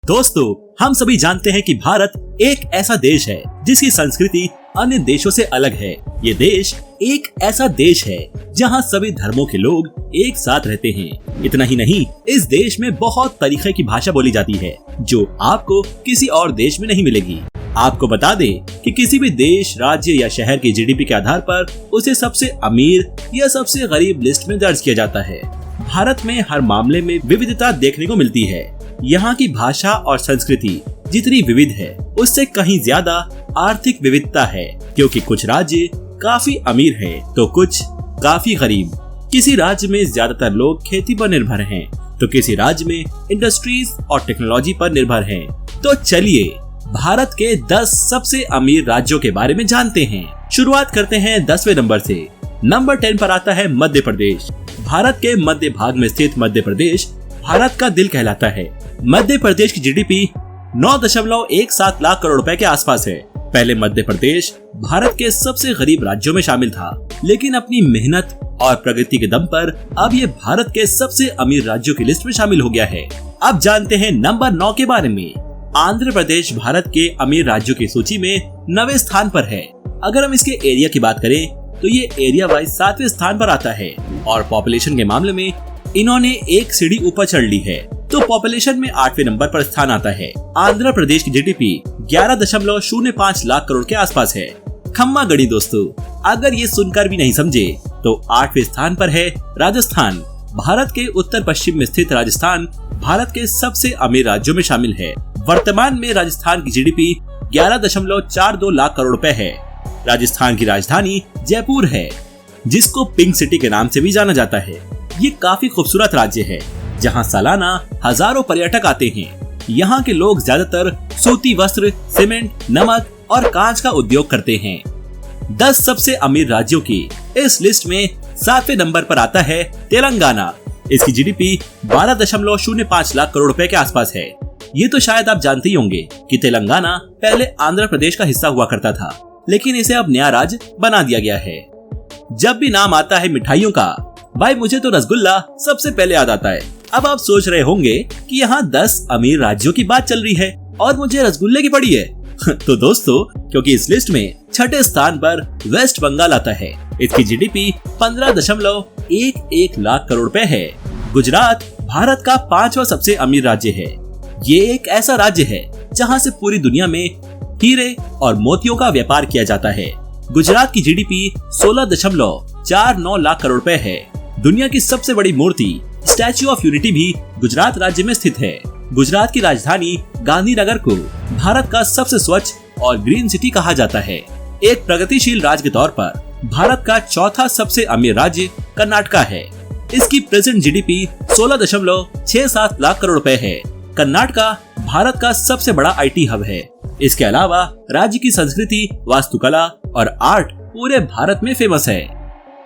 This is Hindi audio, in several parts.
दोस्तों, हम सभी जानते हैं कि भारत एक ऐसा देश है जिसकी संस्कृति अन्य देशों से अलग है। ये देश एक ऐसा देश है जहां सभी धर्मों के लोग एक साथ रहते हैं। इतना ही नहीं, इस देश में बहुत तरीके की भाषा बोली जाती है जो आपको किसी और देश में नहीं मिलेगी। आपको बता दें कि किसी भी देश, राज्य या शहर की जीडीपी के आधार पर उसे सबसे अमीर या सबसे गरीब लिस्ट में दर्ज किया जाता है। भारत में हर मामले में विविधता देखने को मिलती है। यहाँ की भाषा और संस्कृति जितनी विविध है, उससे कहीं ज्यादा आर्थिक विविधता है, क्योंकि कुछ राज्य काफी अमीर हैं, तो कुछ काफी गरीब। किसी राज्य में ज्यादातर लोग खेती पर निर्भर हैं, तो किसी राज्य में इंडस्ट्रीज और टेक्नोलॉजी पर निर्भर हैं। तो चलिए भारत के 10 सबसे अमीर राज्यों के बारे में जानते हैं। शुरुआत करते हैं 10वें नंबर से। नंबर 10 पर आता है मध्य प्रदेश। भारत के मध्य भाग में स्थित मध्य प्रदेश भारत का दिल कहलाता है। मध्य प्रदेश की जीडीपी 9.17 लाख करोड़ रुपए के आसपास है। पहले मध्य प्रदेश भारत के सबसे गरीब राज्यों में शामिल था, लेकिन अपनी मेहनत और प्रगति के दम पर अब ये भारत के सबसे अमीर राज्यों की लिस्ट में शामिल हो गया है। अब जानते हैं नंबर 9 के बारे में। आंध्र प्रदेश भारत के अमीर राज्यों की सूची में 9वें स्थान पर है। अगर हम इसके एरिया की बात करें तो ये एरिया वाइज 7वें स्थान पर आता है और पॉपुलेशन के मामले में इन्होंने एक सीढ़ी ऊपर चढ़ ली है, तो पॉपुलेशन में 8वें नंबर पर स्थान आता है। आंध्र प्रदेश की जीडीपी 11.05 लाख करोड़ के आसपास है। खम्मा गड़ी दोस्तों, अगर ये सुनकर भी नहीं समझे तो 8वें स्थान पर है राजस्थान। भारत के उत्तर पश्चिम में स्थित राजस्थान भारत के सबसे अमीर राज्यों में शामिल है। वर्तमान में राजस्थान की जीडीपी 11.42 लाख करोड़ रुपए है। राजस्थान की राजधानी जयपुर है, जिसको पिंक सिटी के नाम से भी जाना जाता है। ये काफी खूबसूरत राज्य है जहां सालाना हजारों पर्यटक आते हैं। यहाँ के लोग ज्यादातर सूती वस्त्र, सीमेंट, नमक और कांच का उद्योग करते हैं। 10 सबसे अमीर राज्यों की इस लिस्ट में 7वें नंबर पर आता है तेलंगाना। इसकी जीडीपी 12.05 लाख करोड़ रुपए के आसपास है। ये तो शायद आप जानते ही होंगे कि तेलंगाना पहले आंध्र प्रदेश का हिस्सा हुआ करता था, लेकिन इसे अब नया राज्य बना दिया गया है। जब भी नाम आता है मिठाइयों का, भाई मुझे तो रसगुल्ला सबसे पहले याद आता है। अब आप सोच रहे होंगे कि यहाँ 10 अमीर राज्यों की बात चल रही है और मुझे रसगुल्ले की पड़ी है। तो दोस्तों, क्योंकि इस लिस्ट में 6ठे स्थान पर वेस्ट बंगाल आता है। इसकी जीडीपी 15.11 लाख करोड़ रुपए है। गुजरात भारत का 5वां सबसे अमीर राज्य है। ये एक ऐसा राज्य है जहाँ से पूरी दुनिया में हीरे और मोतियों का व्यापार किया जाता है। गुजरात की जीडीपी 16.49 लाख करोड़ रुपए है। दुनिया की सबसे बड़ी मूर्ति स्टैच्यू ऑफ यूनिटी भी गुजरात राज्य में स्थित है। गुजरात की राजधानी गांधीनगर को भारत का सबसे स्वच्छ और ग्रीन सिटी कहा जाता है। एक प्रगतिशील राज्य के तौर पर भारत का चौथा सबसे अमीर राज्य कर्नाटका है। इसकी प्रेजेंट जीडीपी 16.67 लाख करोड़ रुपए है। कर्नाटका भारत का सबसे बड़ा आईटी हब है। इसके अलावा राज्य की संस्कृति, वास्तुकला और आर्ट पूरे भारत में फेमस है।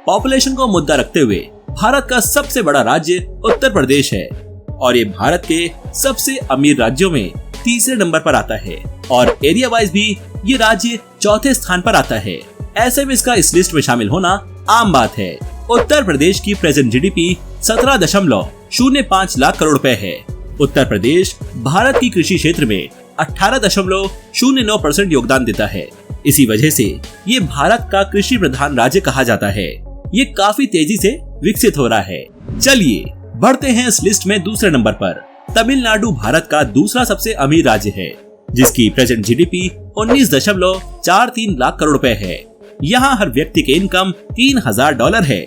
पॉपुलेशन को मुद्दा रखते हुए भारत का सबसे बड़ा राज्य उत्तर प्रदेश है और ये भारत के सबसे अमीर राज्यों में 3रे नंबर पर आता है और एरिया वाइज भी ये राज्य 4थे स्थान पर आता है। ऐसे में इसका इस लिस्ट में शामिल होना आम बात है। उत्तर प्रदेश की प्रेजेंट जीडीपी 17.05 लाख करोड़ रुपए है। उत्तर प्रदेश भारत की कृषि क्षेत्र में 18.09% योगदान देता है। इसी वजह से ये भारत का कृषि प्रधान राज्य कहा जाता है। ये काफी तेजी से विकसित हो रहा है। चलिए बढ़ते हैं इस लिस्ट में दूसरे नंबर पर। तमिलनाडु भारत का दूसरा सबसे अमीर राज्य है, जिसकी प्रेजेंट जीडीपी 19.43 लाख करोड़ रुपए है। यहाँ हर व्यक्ति की इनकम $3000 है।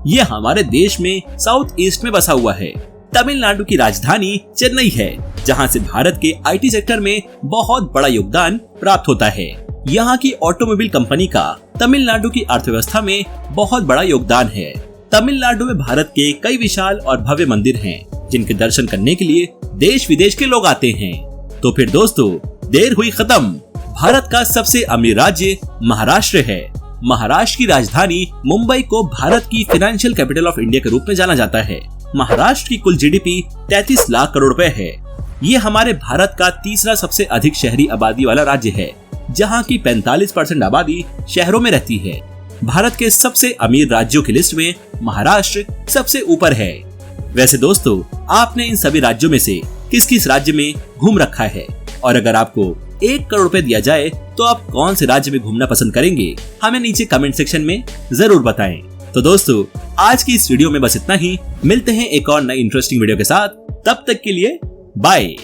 ये हमारे देश में साउथ ईस्ट में बसा हुआ है। तमिलनाडु की राजधानी चेन्नई है, जहाँ से भारत के आईटी सेक्टर में बहुत बड़ा योगदान प्राप्त होता है। यहाँ की ऑटोमोबाइल कंपनी का तमिलनाडु की अर्थव्यवस्था में बहुत बड़ा योगदान है। तमिलनाडु में भारत के कई विशाल और भव्य मंदिर हैं, जिनके दर्शन करने के लिए देश विदेश के लोग आते हैं। तो फिर दोस्तों, देर हुई खत्म। भारत का सबसे अमीर राज्य महाराष्ट्र है। महाराष्ट्र की राजधानी मुंबई को भारत की फाइनेंशियल कैपिटल ऑफ इंडिया के रूप में जाना जाता है। महाराष्ट्र की कुल जीडीपी 33 लाख करोड़ रुपए है। ये हमारे भारत का तीसरा सबसे अधिक शहरी आबादी वाला राज्य है, जहाँ की 45% आबादी शहरों में रहती है। भारत के सबसे अमीर राज्यों की लिस्ट में महाराष्ट्र सबसे ऊपर है। वैसे दोस्तों, आपने इन सभी राज्यों में से किस किस राज्य में घूम रखा है, और अगर आपको 1 करोड़ रुपए दिया जाए तो आप कौन से राज्य में घूमना पसंद करेंगे, हमें नीचे कमेंट सेक्शन में जरूर बताएं। तो दोस्तों, आज की इस वीडियो में बस इतना ही। मिलते हैं एक और नई इंटरेस्टिंग वीडियो के साथ, तब तक के लिए बाय।